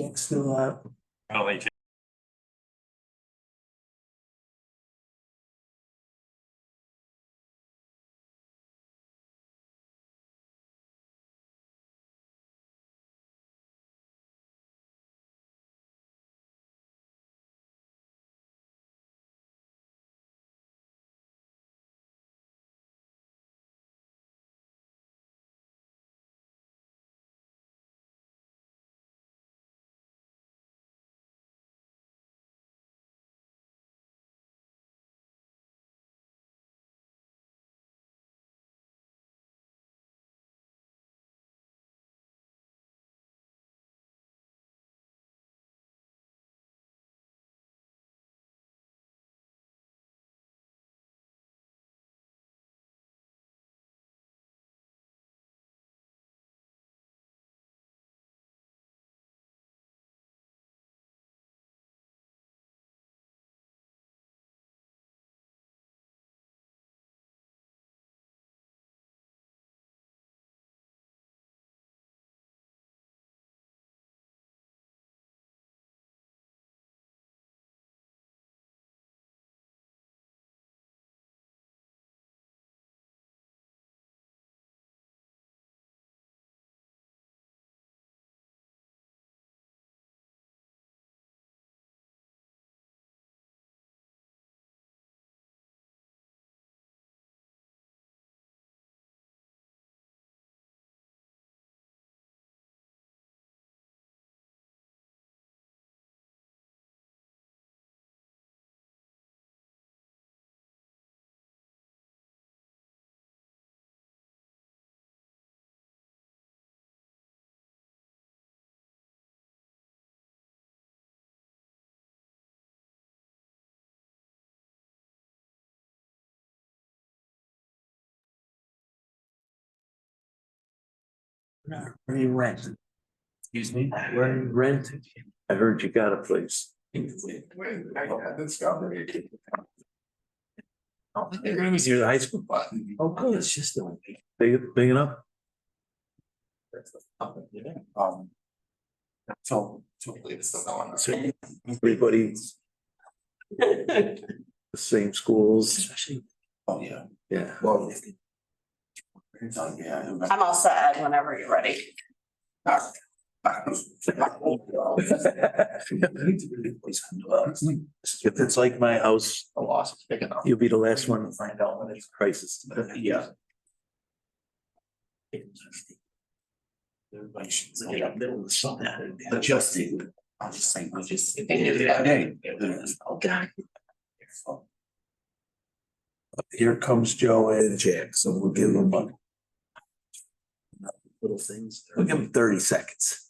Jack's still up. Probably. Where are you renting? Excuse me. Where are you renting? I heard you got a place. I had discovery. It was your high school button. Oh, good. It's just a Big enough? So it's still going. So everybody. The same schools. Especially. Oh, yeah. Yeah. Well. Yeah. I'm all set, Ed, whenever you're ready. If it's like my house, A loss is big enough. you'll be the last one to Find out when it's crisis. Yeah. Everybody should get up there with something. Adjusting. I'm just saying, hey. Oh, God. Here comes Joe and Jack, so we'll give them a little things. We'll give them 30 seconds.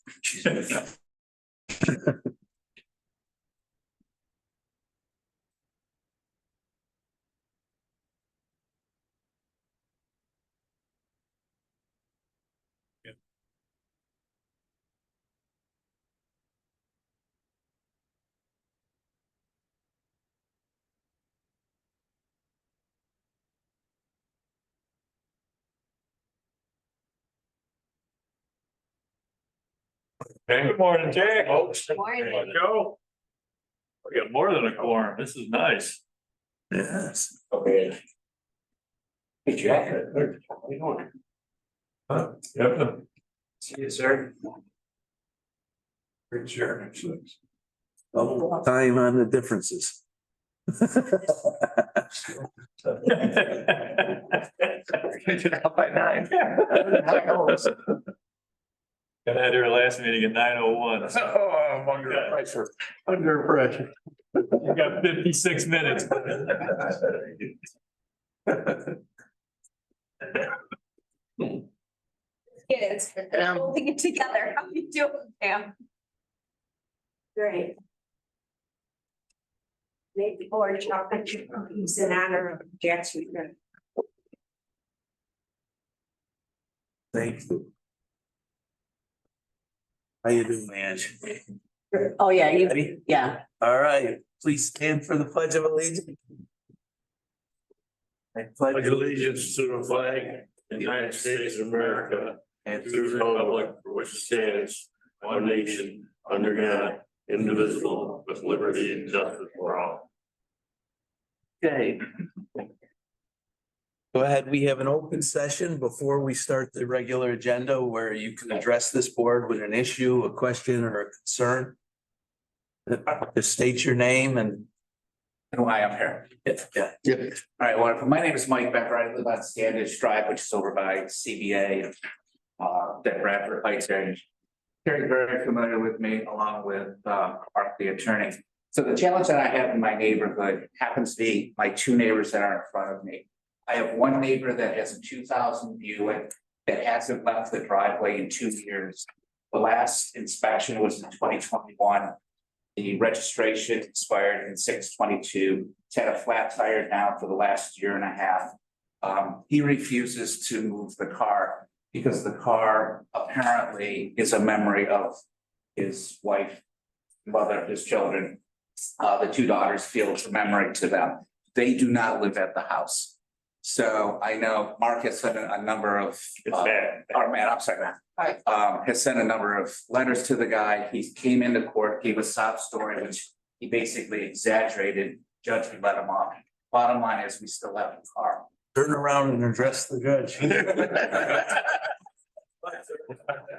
Hey, good morning, Jay. Good morning. Joe. We got more than a quorum. This is nice. Yes. Okay. Hey, Jack. How you doing? Huh? Yep. See you, sir. Pretty sure. Time on the differences. Out by 9. Got out here last meeting at 9:01. Oh, I'm under pressure. Under pressure. You got 56 minutes. Kids, holding it together. How you doing, Pam? Great. Maybe or chocolate chip cookies in honor of Jack's return. Thank you. How you doing, Ange? Oh, yeah, you, Ready? yeah. All right, please stand for the Pledge of Allegiance. I Pledge allegiance to the flag of the United States of America and to the republic for which it stands, one nation, under God, indivisible, with liberty and justice for all. Okay. Go ahead. We have an open session before we start the regular agenda where you can address this board with an issue, a question, or a concern. Just state your name and. Why I'm here. Yeah. All right, well, my name is Mike Becker. I live on Standish Drive, which is over by CBA. That Bradford Heights area. Terry's very familiar with me, along with Art, the attorney. So the challenge that I have in my neighborhood happens to be my two neighbors that are in front of me. I have one neighbor that has a 2000 Buick that hasn't left the driveway in 2 years. The last inspection was in 2021. The registration expired in 6/22. It's had a flat tire now for the last year and a half. He refuses to move the car because the car apparently is a memory of his wife, mother, his children. The two daughters feel it's a memory to them. They do not live at the house. So I know Mark has sent a number of, I'm sorry, has sent a number of letters to the guy. He came into court, gave a sob story, which he basically exaggerated. Judge, we let him off. Bottom line is we still have the car. Turn around and address the judge.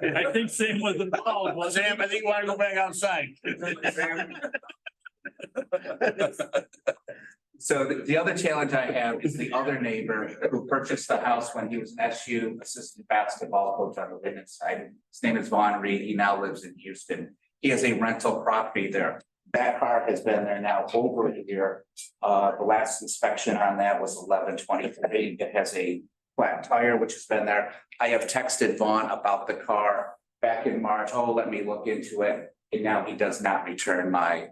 I think Sam was involved, wasn't Sam, I think you want to go back outside. So the other challenge I have is the other neighbor who purchased the house when he was an SU assistant basketball coach on the women's side. His name is Vaughn Reed. He now lives in Houston. He has a rental property there. That car has been there now over a year. The last inspection on that was 11/23. It has a flat tire, which has been there. I have texted Vaughn about the car back in March. Oh, let me look into it. And now he does not return my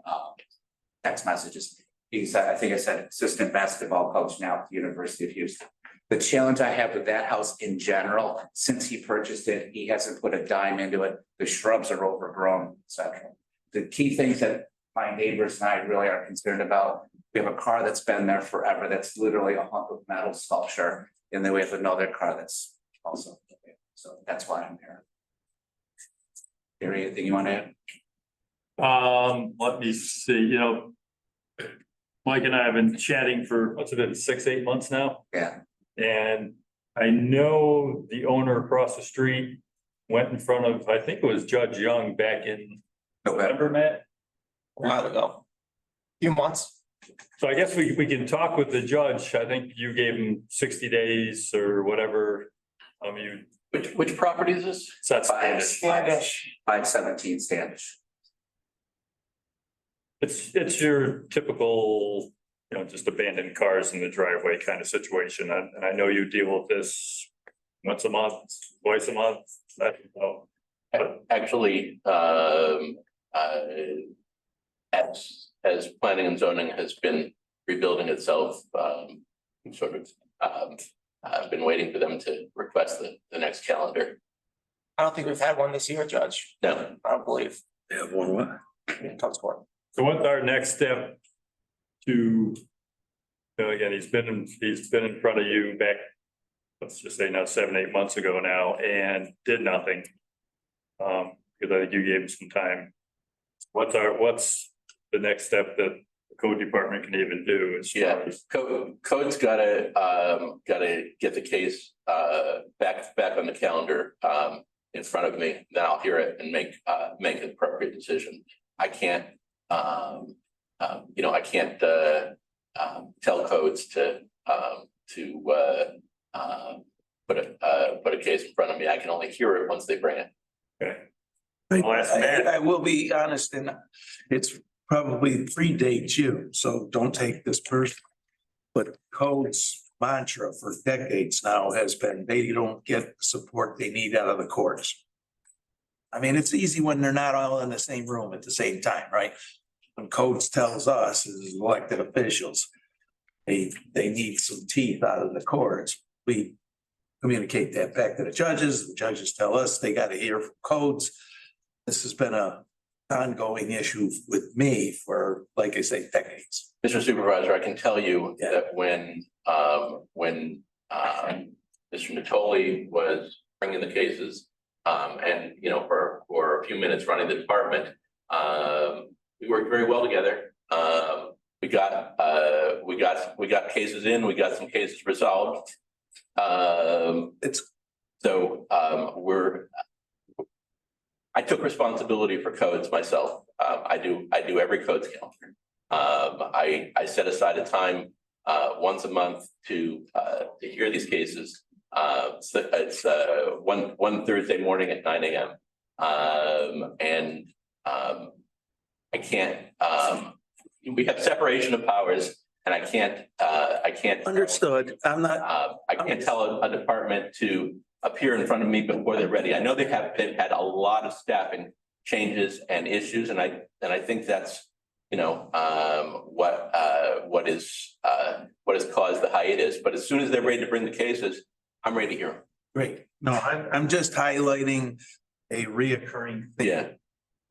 text messages. He's, I think I said, assistant basketball coach now at the University of Houston. The challenge I have with that house in general, since he purchased it, he hasn't put a dime into it. The shrubs are overgrown, etc. The key things that my neighbors and I really are concerned about, we have a car that's been there forever. That's literally a hunk of metal sculpture. And then we have another car that's also, so that's why I'm here. Gary, anything you want to add? Let me see, Mike and I have been chatting for, what's it been, 6-8 months now? Yeah. And I know the owner across the street went in front of, I think it was Judge Young back in November, Matt? A while ago. Few months. So I guess we can talk with the judge. I think you gave him 60 days or whatever. Which property is this? So that's Standish. 517 Standish. It's your typical, just abandoned cars in the driveway kind of situation. And I know you deal with this once a month, twice a month. I don't know. Actually, as planning and zoning has been rebuilding itself, I've been waiting for them to request the next calendar. I don't think we've had one this year, Judge. No, I don't believe. Yeah, one what? Comes court. So what's our next step to, again, he's been in front of you back, let's just say now 7-8 months ago now, and did nothing. Because I think you gave him some time. What's the next step that the code department can even do? Code's gotta get the case back on the calendar in front of me. Then I'll hear it and make an appropriate decision. I can't tell codes to put a case in front of me. I can only hear it once they bring it. Okay. I will be honest, and it's probably predates you, so don't take this personally. But code's mantra for decades now has been they don't get the support they need out of the courts. I mean, it's easy when they're not all in the same room at the same time, right? When codes tells us as elected officials, they need some teeth out of the courts. We communicate that back to the judges. The judges tell us they got to hear from codes. This has been an ongoing issue with me for, like I say, decades. Mr. Supervisor, I can tell you that when Mr. Natoli was bringing the cases, And, you know, for a few minutes running the department, we worked very well together. We got cases in, we got some cases resolved. I took responsibility for codes myself. I do every codes calendar. I set aside a time once a month to hear these cases. So it's one Thursday morning at 9 a.m. I can't. We have separation of powers, and I can't. Understood. I'm not, I can't tell a department to appear in front of me before they're ready. I know they've had a lot of staffing changes and issues, and I think that's, you know, what has caused the hiatus. But as soon as they're ready to bring the cases, I'm ready to hear them. great. No, I'm just highlighting a reoccurring thing. Yeah.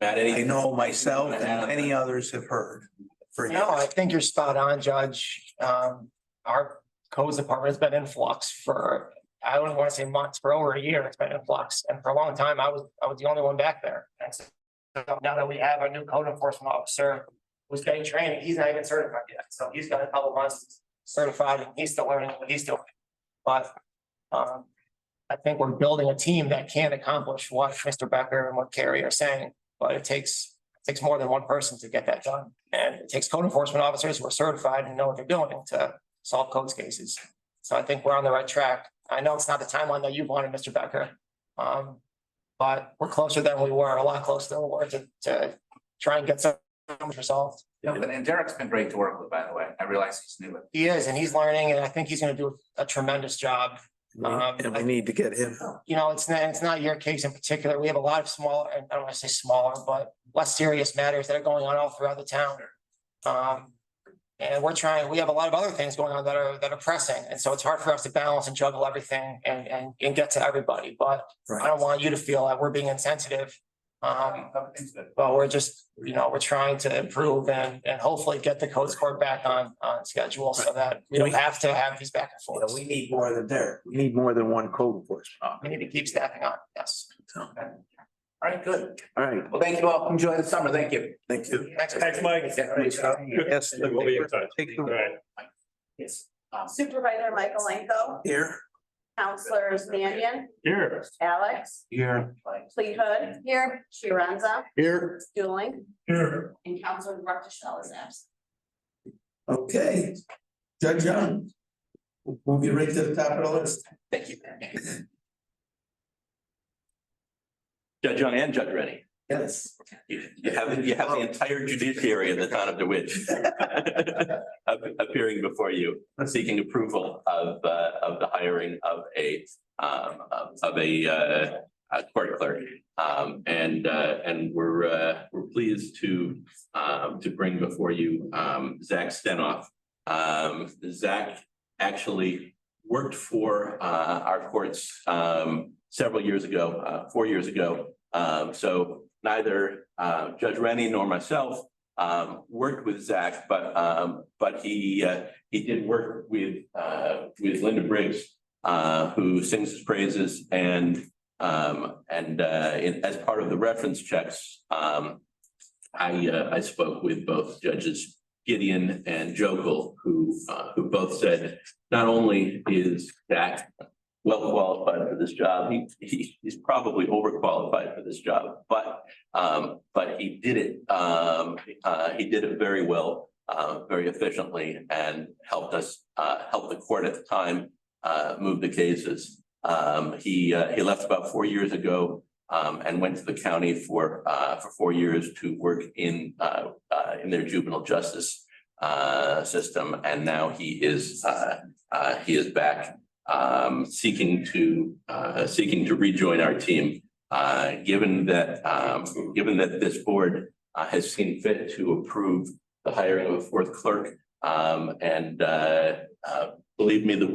Matt, I know myself and many others have heard. For No, I years. think you're spot on, Judge. Our codes department has been in flux for, I don't want to say months, for over a year. It's been in flux. And for a long time, I was the only one back there. And so now that we have a new code enforcement officer who's getting trained, he's not even certified yet. So he's got a couple months certified and he's still learning what he's doing. But I think we're building a team that can accomplish what Mr. Becker and what Carrie are saying, but it takes more than one person to get that done. And it takes code enforcement officers who are certified and know what they're doing to solve codes cases. So I think we're on the right track. I know it's not the timeline that you wanted, Mr. Becker. But we're closer than we were, a lot closer than we were to try and get some resolved. Yeah, and Derek's been great to work with, by the way. I realize he's new. He is, and he's learning, and I think he's gonna do a tremendous job. And we need to get him. You know, it's not your case in particular. We have a lot of smaller, and I don't want to say smaller, but less serious matters that are going on all throughout the town. And we have a lot of other things going on that are pressing. And so it's hard for us to balance and juggle everything and get to everybody. But I don't want you to feel that we're being insensitive. But we're just, you know, we're trying to improve and hopefully get the codes court back on schedule so that we don't have to have these back and You know, forth. we need more than Derek. We need more than one code enforcement. We need to keep staffing on, yes. So, All right, good. all right, Well, thank you all. Enjoy the summer. Thank you. thank you. Thanks, Mike. Yes, We'll be in touch. take All the right. Yes. Supervisor Michael Lanco, here. Counselors Mannion, Here. Alex, Here. Fleethood. Here. Shirenza, Here. Stooling, Here. and Counselor Martichell is absent. Okay. Judge Young. We'll move you right to the top of the list. Thank you. Judge Young and Judge Rennie. Yes. You have the entire judiciary in the town of DeWitt appearing before you, seeking approval of the hiring of a court clerk. And we're pleased to bring before you Zach Stenoff. Zach actually worked for our courts several years ago, 4 years ago. So neither Judge Rennie nor myself worked with Zach, but he did work with Linda Briggs, who sings his praises, and as part of the reference checks, I spoke with both Judges Gideon and Jokel, who both said not only is Zach well qualified for this job, he's probably overqualified for this job, but he did it very well, very efficiently, and help the court at the time move the cases. He left about 4 years ago and went to the county for 4 years to work in their juvenile justice system, and now he is back seeking to rejoin our team. Given that this board has seen fit to approve the hiring of a fourth clerk, and believe me, the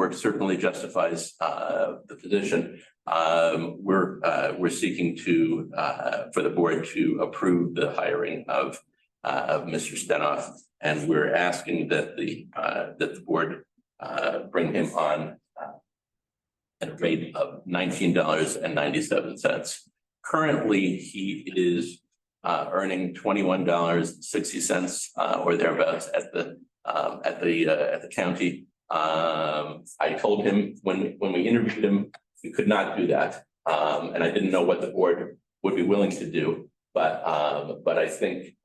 work certainly justifies the position. We're seeking for the board to approve the hiring of Mr. Stenoff, and we're asking that the board bring him on at a rate of $19.97. Currently, he is earning $21.60 or thereabouts at the county. I told him when we interviewed him, we could not do that. And I didn't know what the board would be willing to do, but I think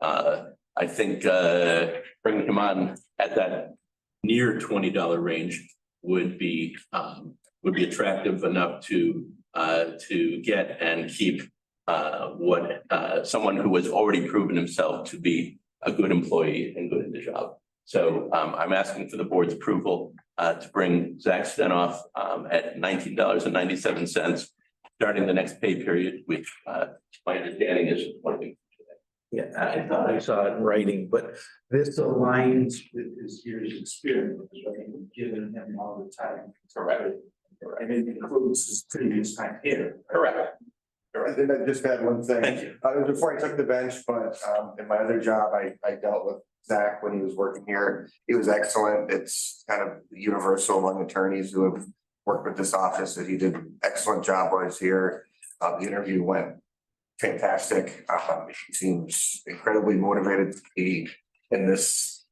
bringing him on at that near $20 range would be attractive enough to get and keep someone who has already proven himself to be a good employee and good at the job. So I'm asking for the board's approval to bring Zach Stenoff at $19.97, starting the next pay period, which my understanding is 1 week. Yeah, I thought I saw it in writing, but this aligns with his years of experience, right? Given him all the time. Correct. And it includes his previous time here. Correct. I think I just had one thing. Thank you. Before I took the bench, but in my other job, I dealt with Zach when he was working here. He was excellent. It's kind of universal among attorneys who have worked with this office that he did an excellent job while he's here. The interview went fantastic. He seems incredibly motivated to be in this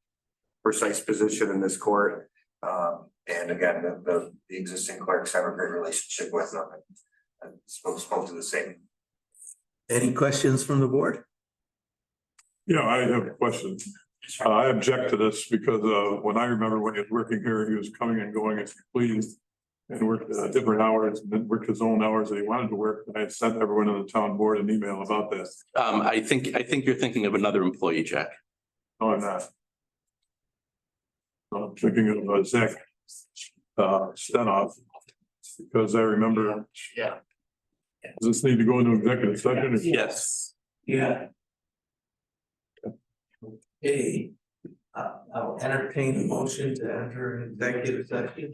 precise position in this court. And again, the existing clerks have a great relationship with them. And spoke to the same. Any questions from the board? Yeah, I have a question. I object to this because when I remember when he was working here, he was coming and going as he pleased. And worked different hours and then worked his own hours that he wanted to work. I had sent everyone on the town board an email about this. I think you're thinking of another employee, Jack. No, I'm not. I'm thinking of Zach Stenoff. Because I remember. Yeah. Does this need to go into executive session? Yes. Yeah. Okay, I'll entertain a motion to enter an executive session.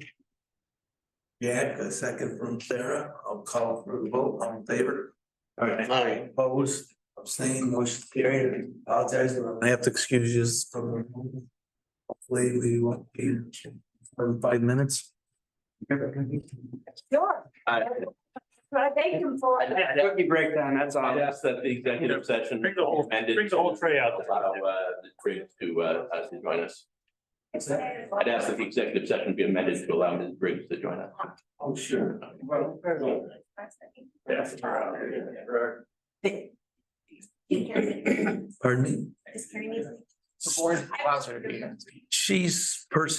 Jack, a second from Sarah. I'll call for the vote. All in favor? Aye. Opposed, abstained, motion carried. Apologize, I have to excuse you from the room. Hopefully we won't be for 5 minutes. Sure. But I thank him for it. Cookie breakdown, that's all. I'd ask that the executive session. Bring the whole tray out. Allow the Briggs to join us. I'd ask that the executive session be amended to allow Ms. Briggs to join us. Oh, sure. Pardon me? Is Carrie needs- The board allows her to be here. She's person.